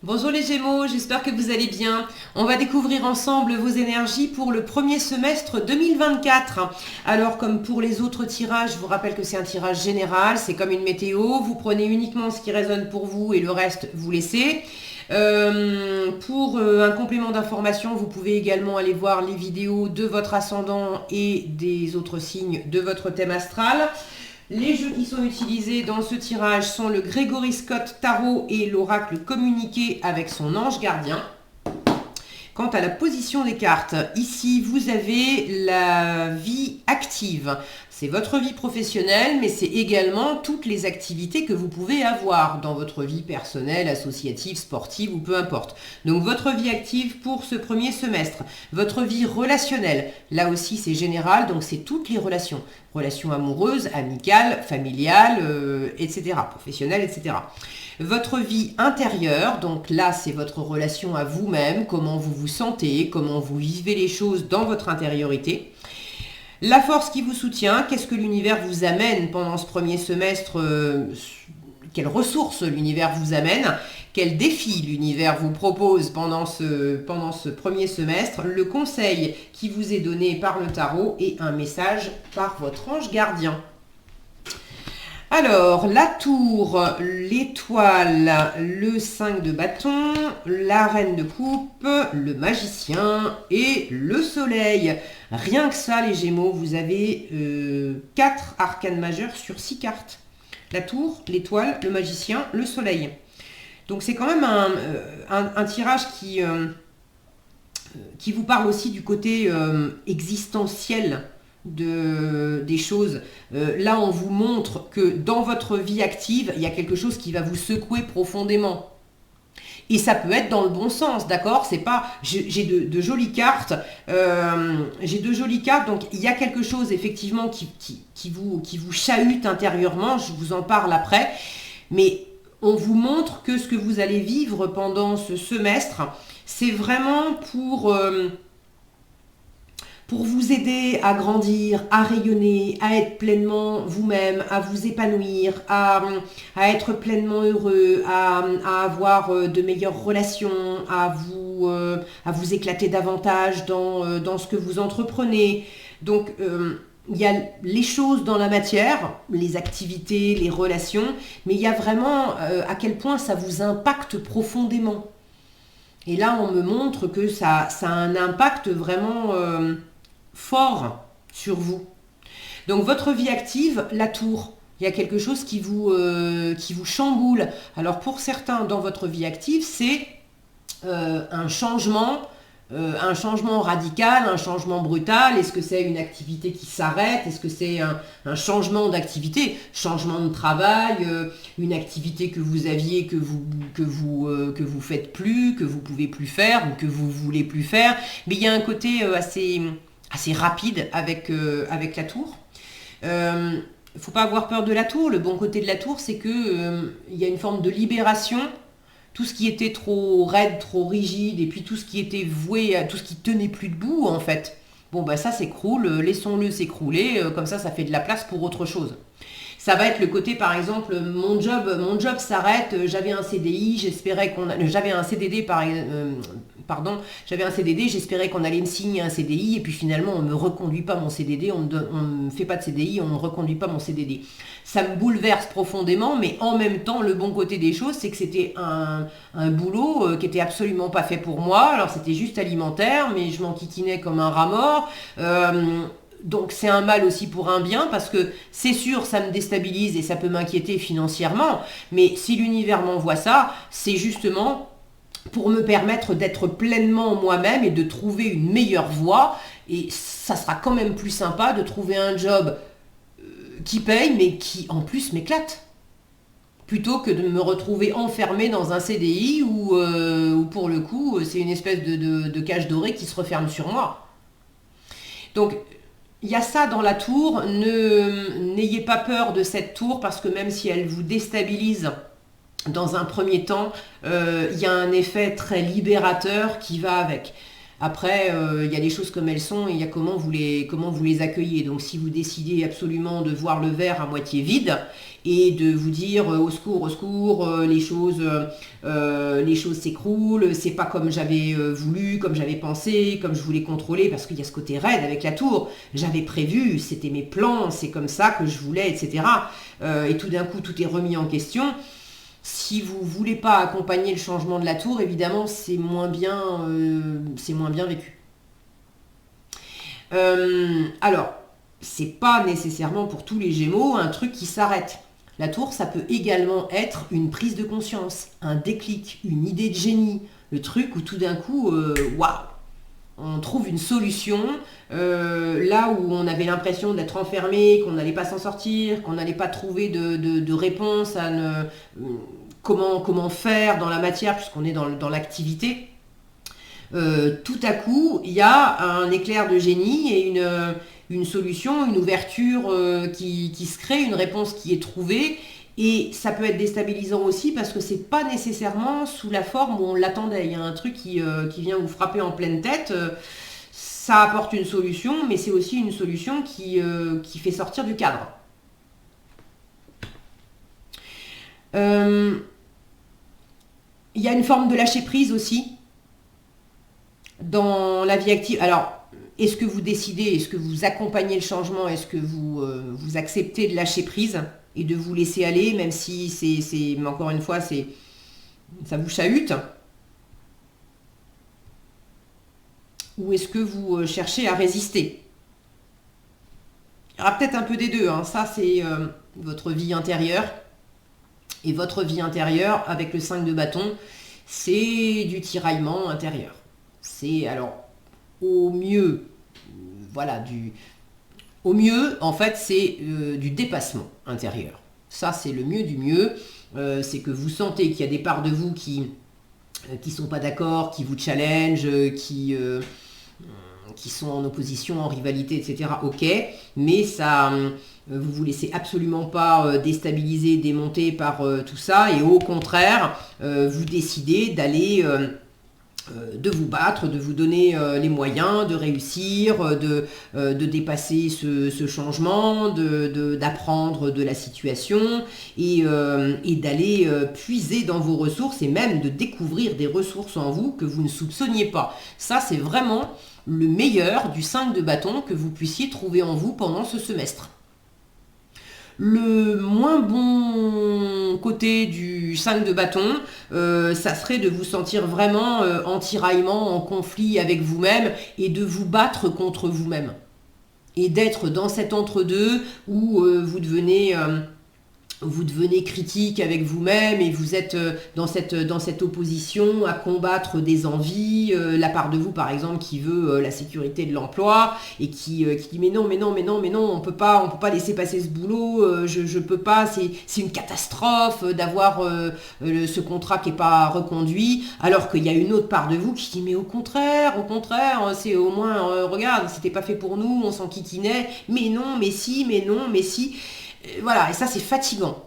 Bonjour les Gémeaux, j'espère que vous allez bien. On va découvrir ensemble vos énergies pour le premier semestre 2024. Alors comme pour les autres tirages, je vous rappelle que c'est un tirage général, c'est comme une météo. Vous prenez uniquement ce qui résonne pour vous et le reste vous laissez. Pour un complément d'information, vous pouvez également aller voir les vidéos de votre ascendant et des autres signes de votre thème astral. Les jeux qui sont utilisés dans ce tirage sont le Gregory Scott Tarot et l'oracle communiqué avec son ange gardien. Quant à la position des cartes, ici vous avez la vie active. C'est votre vie professionnelle, mais c'est également toutes les activités que vous pouvez avoir dans votre vie personnelle, associative, sportive ou peu importe. Donc votre vie active pour ce premier semestre. Votre vie relationnelle, là aussi c'est général, donc c'est toutes les relations. Relations amoureuses, amicales, familiales, etc. Professionnelles, etc. Votre vie intérieure, donc là c'est votre relation à vous-même, comment vous vous sentez, comment vous vivez les choses dans votre intériorité. La force qui vous soutient, qu'est-ce que l'univers vous amène pendant ce premier semestre, quelles ressources l'univers vous amène, quels défis l'univers vous propose pendant ce premier semestre, le conseil qui vous est donné par le tarot et un message par votre ange gardien. Alors, la tour, l'étoile, le 5 de bâton, la reine de coupe, le magicien et le soleil. Rien que ça, les Gémeaux, vous avez 4 arcanes majeurs sur 6 cartes. La tour, l'étoile, le magicien, le soleil. Donc c'est quand même un tirage qui vous parle aussi du côté existentiel des choses. Là, on vous montre que dans votre vie active, il y a quelque chose qui va vous secouer profondément. Et ça peut être dans le bon sens, d'accord? C'est pas. J'ai de jolies cartes. J'ai de jolies cartes, donc il y a quelque chose effectivement qui vous chahute intérieurement. Je vous en parle après. Mais on vous montre que ce que vous allez vivre pendant ce semestre, c'est vraiment pour vous aider à grandir, à rayonner, à être pleinement vous-même, à vous épanouir, à être pleinement heureux, à avoir de meilleures relations, à vous éclater davantage dans ce que vous entreprenez. Donc, il y a les choses dans la matière, les activités, les relations, mais il y a vraiment à quel point ça vous impacte profondément. Et là, on me montre que ça a un impact vraiment fort sur vous. Donc votre vie active, la tour, il y a quelque chose qui vous chamboule. Alors pour certains dans votre vie active, c'est un changement radical, un changement brutal. Est-ce que c'est une activité qui s'arrête? Est-ce que c'est un changement d'activité, changement de travail, une activité que vous aviez que vous faites plus, que vous pouvez plus faire ou que vous voulez plus faire? Mais il y a un côté assez rapide avec la tour. Faut pas avoir peur de la tour. Le bon côté de la tour, c'est que il y a une forme de libération. Tout ce qui était trop raide, trop rigide, et puis tout ce qui était voué, tout ce qui tenait plus debout, en fait. Bon, bah ça s'écroule, laissons-le s'écrouler, comme ça fait de la place pour autre chose. Ça va être le côté, par exemple, mon job s'arrête, j'avais un CDI, j'avais un CDD, j'avais un CDD, j'espérais qu'on allait me signer un CDI, et puis finalement, on ne me reconduit pas mon CDD, on ne me fait pas de CDI, on ne me reconduit pas mon CDD. Ça me bouleverse profondément, mais en même temps, le bon côté des choses, c'est que c'était un boulot qui était absolument pas fait pour moi. Alors, c'était juste alimentaire, mais je m'enquiquinais comme un rat mort. Donc c'est un mal aussi pour un bien, parce que c'est sûr, ça me déstabilise et ça peut m'inquiéter financièrement, mais si l'univers m'envoie ça, c'est justement pour me permettre d'être pleinement moi-même et de trouver une meilleure voie. Et ça sera quand même plus sympa de trouver un job qui paye, mais qui en plus m'éclate, plutôt que de me retrouver enfermée dans un CDI où pour le coup, c'est une espèce de cage dorée qui se referme sur moi. Donc, il y a ça dans la tour. N'ayez pas peur de cette tour, parce que même si elle vous déstabilise dans un premier temps, il y a un effet très libérateur qui va avec. Après, il y a les choses comme elles sont et il y a comment vous les accueillez. Donc si vous décidez absolument de voir le verre à moitié vide et de vous dire au secours, les choses s'écroulent, c'est pas comme j'avais voulu, comme j'avais pensé, comme je voulais contrôler, parce qu'il y a ce côté raide avec la tour. J'avais prévu, c'était mes plans, c'est comme ça que je voulais, etc. Et tout d'un coup, tout est remis en question. Si vous voulez pas accompagner le changement de la tour, évidemment, c'est moins bien vécu. Alors, c'est pas nécessairement pour tous les Gémeaux un truc qui s'arrête. La tour, ça peut également être une prise de conscience, un déclic, une idée de génie, le truc où tout d'un coup, waouh, on trouve une solution là où on avait l'impression d'être enfermé, qu'on n'allait pas s'en sortir, qu'on n'allait pas trouver de réponse à comment faire dans la matière puisqu'on est dans l'activité. Tout à coup, il y a un éclair de génie et une solution, une ouverture qui se crée, une réponse qui est trouvée. Et ça peut être déstabilisant aussi parce que c'est pas nécessairement sous la forme où on l'attendait. Il y a un truc qui vient vous frapper en pleine tête. Ça apporte une solution, mais c'est aussi une solution qui fait sortir du cadre. Il y a une forme de lâcher prise aussi dans la vie active. Alors, est-ce que vous décidez, est-ce que vous accompagnez le changement, est-ce que vous acceptez de lâcher prise et de vous laisser aller, même si mais encore une fois, ça vous chahute? Ou est-ce que vous cherchez à résister? Il y aura peut-être un peu des deux, hein. Ça, c'est votre vie intérieure. Et votre vie intérieure, avec le 5 de bâton, c'est du tiraillement intérieur. C'est alors, au mieux, au mieux, en fait, c'est du dépassement intérieur. Ça, c'est le mieux du mieux. C'est que vous sentez qu'il y a des parts de vous qui sont pas d'accord, qui vous challenge, qui sont en opposition, en rivalité, etc. Ok, mais ça, vous vous laissez absolument pas déstabiliser, démonter par tout ça, et au contraire, vous décidez d'aller de vous battre, de vous donner les moyens de réussir, de dépasser ce changement, d'apprendre de la situation et d'aller puiser dans vos ressources et même de découvrir des ressources en vous que vous ne soupçonniez pas. Ça, c'est vraiment le meilleur du 5 de bâton que vous puissiez trouver en vous pendant ce semestre. Le moins bon côté du 5 de bâton, ça serait de vous sentir vraiment en tiraillement, en conflit avec vous-même et de vous battre contre vous-même. Et d'être dans cet entre-deux où vous devenez critique avec vous-même et vous êtes dans cette opposition à combattre des envies, la part de vous par exemple qui veut la sécurité de l'emploi et qui dit mais non, on peut pas laisser passer ce boulot, je peux pas, c'est une catastrophe d'avoir ce contrat qui est pas reconduit, alors qu'il y a une autre part de vous qui dit mais au contraire, c'est au moins, regarde, c'était pas fait pour nous, on s'enquiquinait, mais non, mais si, mais non, mais si. Voilà, et ça c'est fatigant.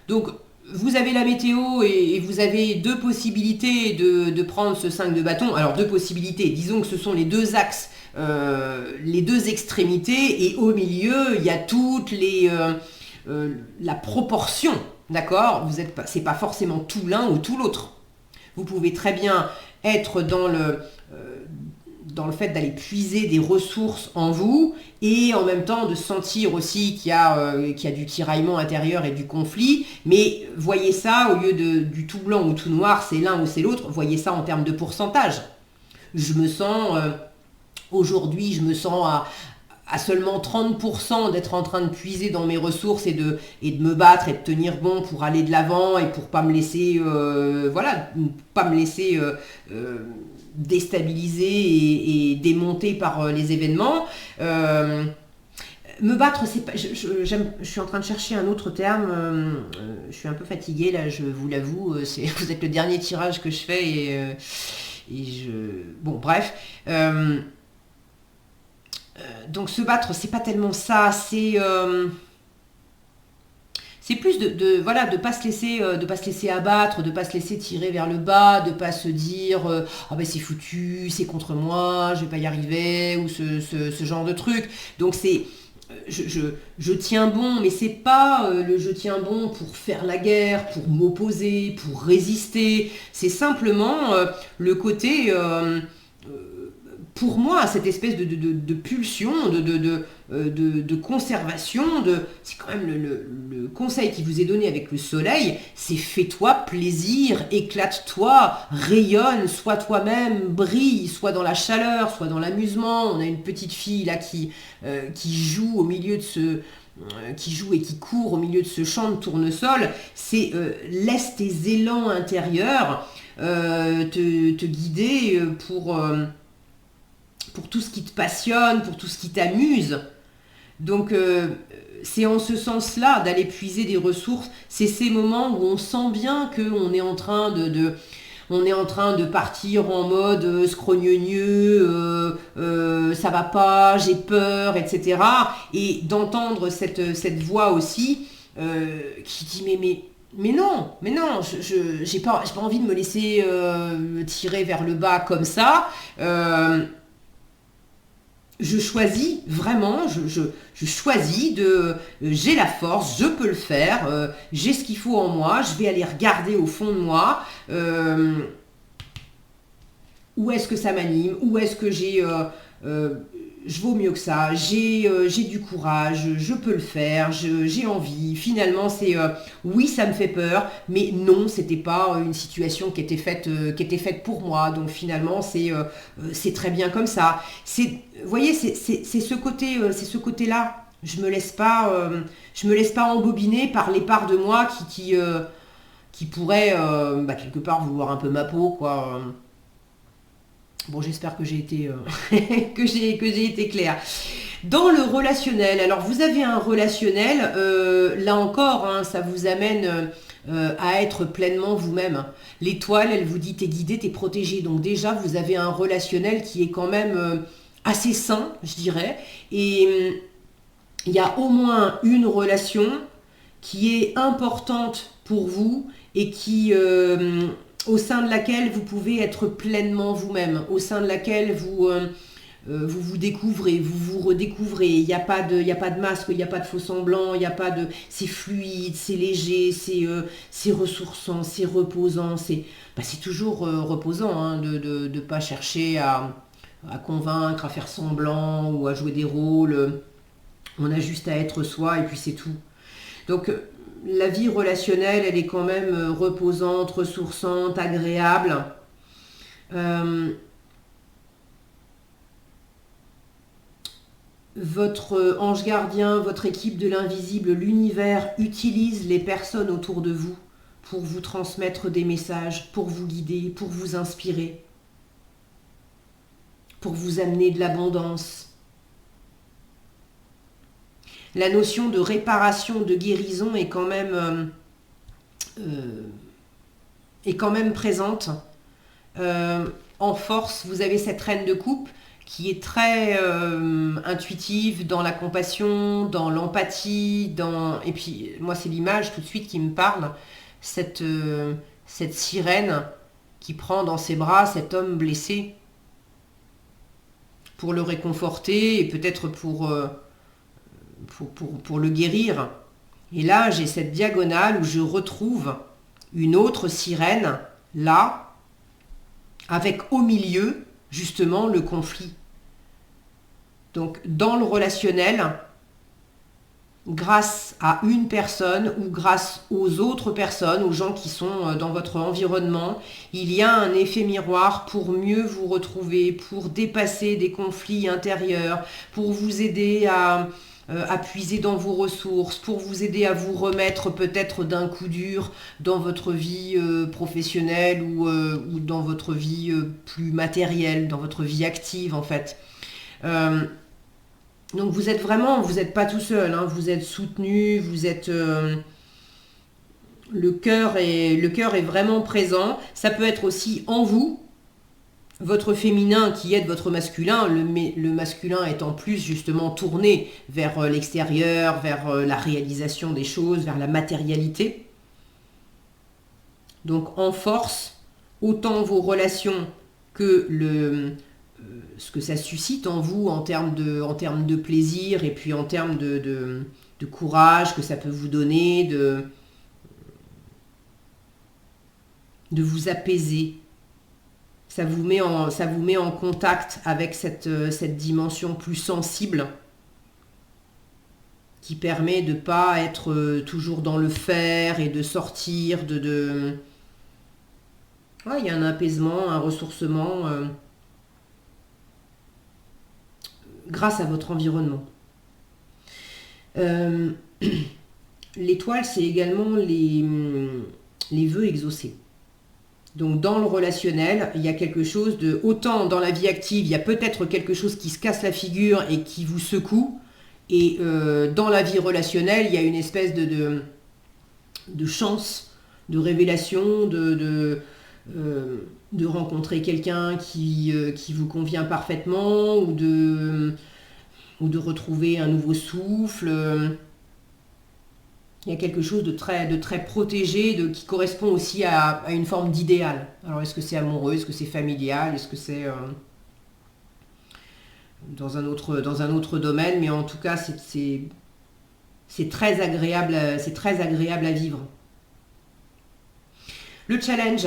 Donc vous avez la météo et vous avez deux possibilités de prendre ce 5 de bâton. Alors deux possibilités, disons que ce sont les deux axes, les deux extrémités, et au milieu il y a toutes la proportion, d'accord? C'est pas forcément tout l'un ou tout l'autre. Vous pouvez très bien être dans le fait d'aller puiser des ressources en vous et en même temps de sentir aussi qu'il y a du tiraillement intérieur et du conflit, mais voyez ça au lieu du tout blanc ou tout noir, c'est l'un ou c'est l'autre, voyez ça en termes de pourcentage. Aujourd'hui je me sens à seulement 30% d'être en train de puiser dans mes ressources et de me battre et de tenir bon pour aller de l'avant et pour pas me laisser déstabiliser et démonter par les événements. Me battre, c'est pas. Je suis en train de chercher un autre terme. Je suis un peu fatiguée là, je vous l'avoue. Vous êtes le dernier tirage que je fais bon, bref. Donc se battre, c'est pas tellement ça. C'est c'est plus voilà, de pas se laisser abattre, de pas se laisser tirer vers le bas, de pas se dire ah ben c'est foutu, c'est contre moi, je vais pas y arriver, ou ce genre de truc. Donc c'est je tiens bon, mais c'est pas le je tiens bon pour faire la guerre, pour m'opposer, pour résister. C'est simplement le côté, pour moi, cette espèce de pulsion, de conservation. C'est quand même le conseil qui vous est donné avec le soleil, c'est fais-toi plaisir, éclate-toi, rayonne, sois toi-même, brille, soit dans la chaleur, soit dans l'amusement. On a une petite fille là qui joue au milieu de ce qui joue et qui court au milieu de ce champ de tournesol. C'est laisse tes élans intérieurs te guider pour tout ce qui te passionne, pour tout ce qui t'amuse. Donc c'est en ce sens-là d'aller puiser des ressources. C'est ces moments où on sent bien qu'on est en train on est en train de partir en mode scrogneux, ça va pas, j'ai peur, etc. Et d'entendre cette voix aussi qui dit mais non, j'ai pas envie de me laisser tirer vers le bas comme ça. Je choisis vraiment, je choisis j'ai la force, je peux le faire, j'ai ce qu'il faut en moi, je vais aller regarder au fond de moi, où est-ce que ça m'anime, où est-ce que je vaux mieux que ça, j'ai du courage, je peux le faire, j'ai envie. Finalement, c'est oui, ça me fait peur, mais non, c'était pas une situation qui était faite pour moi. Donc finalement, c'est très bien comme ça. Vous voyez, c'est ce côté-là. Je me laisse pas embobiner par les parts de moi qui pourraient quelque part vouloir un peu ma peau, quoi. Bon, j'espère que j'ai été que j'ai été claire. Dans le relationnel, alors vous avez un relationnel, là encore, hein, ça vous amène à être pleinement vous-même. L'étoile, elle vous dit t'es guidé, t'es protégé. Donc déjà, vous avez un relationnel qui est quand même assez sain, je dirais. Et il y a au moins une relation qui est importante pour vous et qui au sein de laquelle vous pouvez être pleinement vous-même, au sein de laquelle vous découvrez, vous vous redécouvrez. Il n'y a pas de masque, il n'y a pas de faux semblant, il n'y a pas de... C'est fluide, c'est léger, c'est ressourçant, c'est reposant, c'est toujours reposant hein, de ne pas chercher à convaincre, à faire semblant ou à jouer des rôles. On a juste à être soi et puis c'est tout. Donc la vie relationnelle, elle est quand même reposante, ressourçante, agréable. Votre ange gardien, votre équipe de l'invisible, l'univers utilise les personnes autour de vous pour vous transmettre des messages, pour vous guider, pour vous inspirer, pour vous amener de l'abondance. La notion de réparation, de guérison est quand même présente. En force, vous avez cette reine de coupe qui est très intuitive dans la compassion, dans l'empathie, et puis moi c'est l'image tout de suite qui me parle, cette sirène qui prend dans ses bras cet homme blessé pour le réconforter et peut-être pour le guérir. Et là, j'ai cette diagonale où je retrouve une autre sirène, là, avec au milieu, justement, le conflit. Donc, dans le relationnel, grâce à une personne ou grâce aux autres personnes, aux gens qui sont dans votre environnement, il y a un effet miroir pour mieux vous retrouver, pour dépasser des conflits intérieurs, pour vous aider à puiser dans vos ressources, pour vous aider à vous remettre peut-être d'un coup dur dans votre vie professionnelle ou dans votre vie plus matérielle, dans votre vie active en fait. Donc vous n'êtes pas tout seul, hein, vous êtes soutenu, vous êtes... le cœur est vraiment présent. Ça peut être aussi en vous, votre féminin qui aide votre masculin, le masculin étant plus justement tourné vers l'extérieur, vers la réalisation des choses, vers la matérialité. Donc en force, autant vos relations que ce que ça suscite en vous en termes de plaisir et puis en termes de courage que ça peut vous donner, de vous apaiser. Ça vous met en contact avec cette dimension plus sensible qui permet de ne pas être toujours dans le faire et de sortir il y a un apaisement, un ressourcement grâce à votre environnement. L'étoile, c'est également les vœux exaucés. Donc dans le relationnel, il y a quelque chose de... Autant dans la vie active, il y a peut-être quelque chose qui se casse la figure et qui vous secoue. Et dans la vie relationnelle, il y a une espèce de chance, de révélation, de rencontrer quelqu'un qui vous convient parfaitement ou de retrouver un nouveau souffle. Il y a quelque chose de très protégé, qui correspond aussi à une forme d'idéal. Alors est-ce que c'est amoureux, est-ce que c'est familial, est-ce que c'est dans un autre domaine, mais en tout cas c'est très agréable à vivre. Le challenge,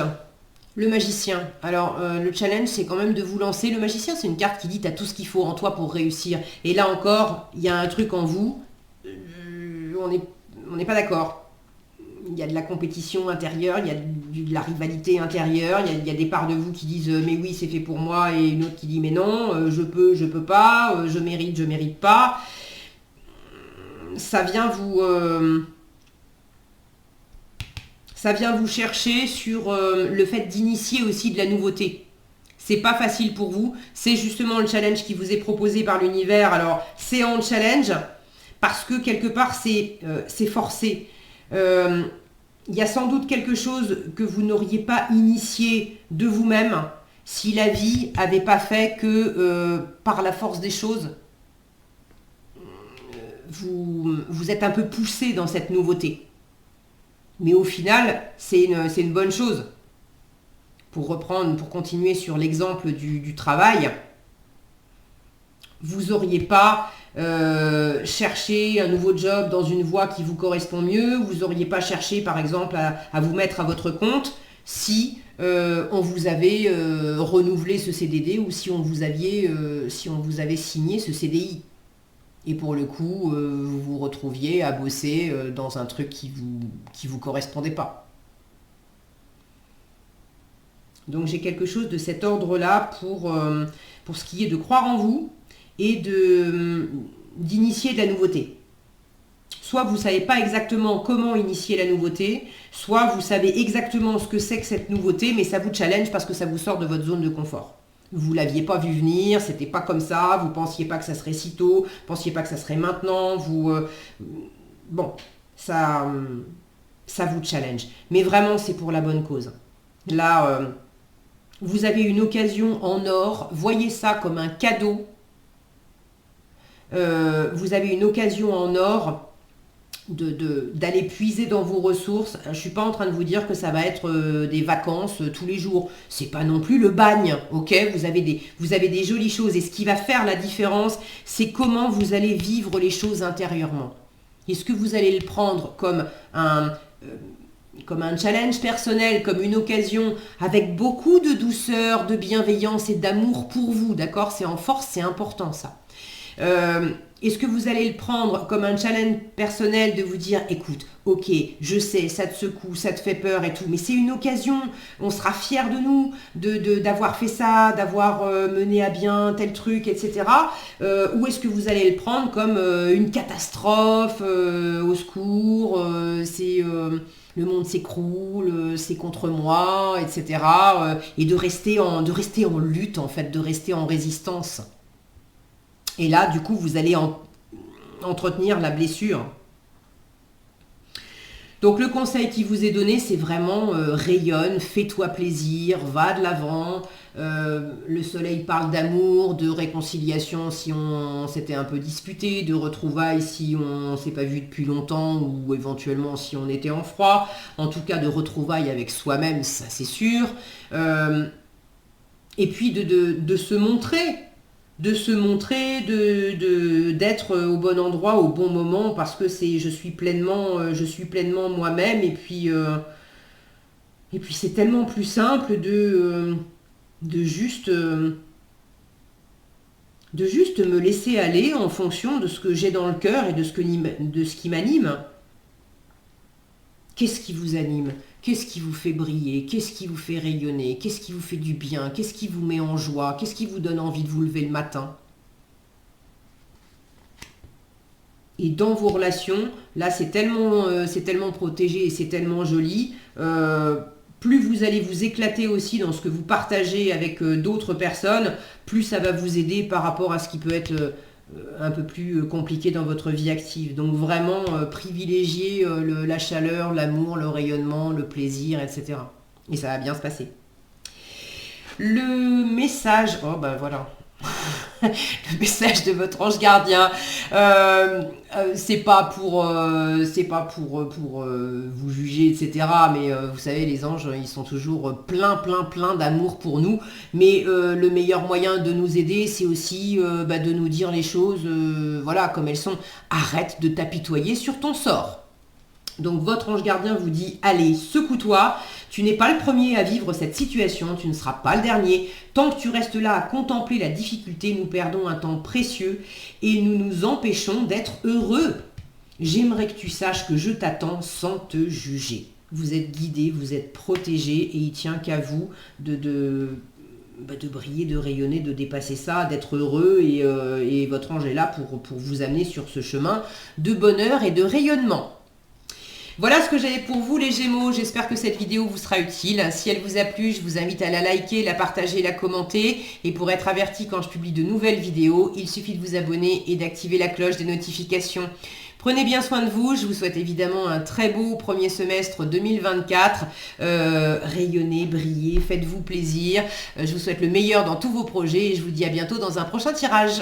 le magicien. Alors le challenge, c'est quand même de vous lancer. Le magicien, c'est une carte qui dit t'as tout ce qu'il faut en toi pour réussir. Et là encore, il y a un truc en vous, on n'est pas d'accord. Il y a de la compétition intérieure, il y a de la rivalité intérieure, il y a des parts de vous qui disent mais oui c'est fait pour moi et une autre qui dit mais non, je peux pas, je mérite pas. Ça vient vous chercher sur le fait d'initier aussi de la nouveauté. C'est pas facile pour vous, c'est justement le challenge qui vous est proposé par l'univers. Alors c'est en challenge parce que quelque part c'est forcé. Il y a sans doute quelque chose que vous n'auriez pas initié de vous-même si la vie n'avait pas fait que par la force des choses, vous êtes un peu poussé dans cette nouveauté. Mais au final, c'est une bonne chose. Pour continuer sur l'exemple du travail, vous n'auriez pas cherché un nouveau job dans une voie qui vous correspond mieux, vous n'auriez pas cherché par exemple à vous mettre à votre compte si on vous avait renouvelé ce CDD ou si on vous avait signé ce CDI. Et pour le coup, vous vous retrouviez à bosser dans un truc qui vous correspondait pas. Donc j'ai quelque chose de cet ordre-là pour ce qui est de croire en vous et d'initier de la nouveauté. Soit vous ne savez pas exactement comment initier la nouveauté, soit vous savez exactement ce que c'est que cette nouveauté, mais ça vous challenge parce que ça vous sort de votre zone de confort. Vous ne l'aviez pas vu venir, c'était pas comme ça, vous ne pensiez pas que ça serait si tôt, vous ne pensiez pas que ça serait maintenant, ça vous challenge. Mais vraiment, c'est pour la bonne cause. Là, vous avez une occasion en or, voyez ça comme un cadeau. Vous avez une occasion en or d'aller puiser dans vos ressources. Je ne suis pas en train de vous dire que ça va être des vacances tous les jours. C'est pas non plus le bagne, ok ? Vous avez des jolies choses. Et ce qui va faire la différence, c'est comment vous allez vivre les choses intérieurement. Est-ce que vous allez le prendre comme un challenge personnel, comme une occasion avec beaucoup de douceur, de bienveillance et d'amour pour vous, d'accord ? C'est en force, c'est important ça. Est-ce que vous allez le prendre comme un challenge personnel de vous dire écoute, ok, je sais, ça te secoue, ça te fait peur et tout, mais c'est une occasion, on sera fiers de nous d'avoir fait ça, d'avoir mené à bien tel truc, etc. Ou est-ce que vous allez le prendre comme une catastrophe, au secours, le monde s'écroule, c'est contre moi, etc. Et de rester en lutte, en fait, de rester en résistance. Et là, du coup, vous allez entretenir la blessure. Donc le conseil qui vous est donné, c'est vraiment rayonne, fais-toi plaisir, va de l'avant. Le soleil parle d'amour, de réconciliation si on s'était un peu disputé, de retrouvailles si on ne s'est pas vu depuis longtemps ou éventuellement si on était en froid. En tout cas de retrouvailles avec soi-même, ça c'est sûr. Et puis de se montrer. D'être au bon endroit au bon moment parce que je suis pleinement moi-même et puis c'est tellement plus simple de juste me laisser aller en fonction de ce que j'ai dans le cœur et de ce qui m'anime. Qu'est-ce qui vous anime? Qu'est-ce qui vous fait briller? Qu'est-ce qui vous fait rayonner? Qu'est-ce qui vous fait du bien? Qu'est-ce qui vous met en joie? Qu'est-ce qui vous donne envie de vous lever le matin? Et dans vos relations, là c'est tellement protégé et c'est tellement joli. Plus vous allez vous éclater aussi dans ce que vous partagez avec d'autres personnes, plus ça va vous aider par rapport à ce qui peut être un peu plus compliqué dans votre vie active. Donc vraiment privilégier la chaleur, l'amour, le rayonnement, le plaisir, etc. Et ça va bien se passer. Le message, oh ben voilà, le message de votre ange gardien, c'est pas pour vous juger, etc. Mais vous savez, les anges, ils sont toujours plein d'amour pour nous. Mais le meilleur moyen de nous aider, c'est aussi de nous dire les choses, voilà, comme elles sont. Arrête de t'apitoyer sur ton sort. Donc votre ange gardien vous dit, allez, secoue-toi, tu n'es pas le premier à vivre cette situation, tu ne seras pas le dernier. Tant que tu restes là à contempler la difficulté, nous perdons un temps précieux et nous nous empêchons d'être heureux. J'aimerais que tu saches que je t'attends sans te juger. Vous êtes guidé, vous êtes protégé et il tient qu'à vous de briller, de rayonner, de dépasser ça, d'être heureux et votre ange est là pour vous amener sur ce chemin de bonheur et de rayonnement. Voilà ce que j'avais pour vous les Gémeaux, j'espère que cette vidéo vous sera utile. Si elle vous a plu, je vous invite à la liker, la partager, la commenter. Et pour être averti quand je publie de nouvelles vidéos, il suffit de vous abonner et d'activer la cloche des notifications. Prenez bien soin de vous, je vous souhaite évidemment un très beau premier semestre 2024. Rayonnez, brillez, faites-vous plaisir. Je vous souhaite le meilleur dans tous vos projets et je vous dis à bientôt dans un prochain tirage.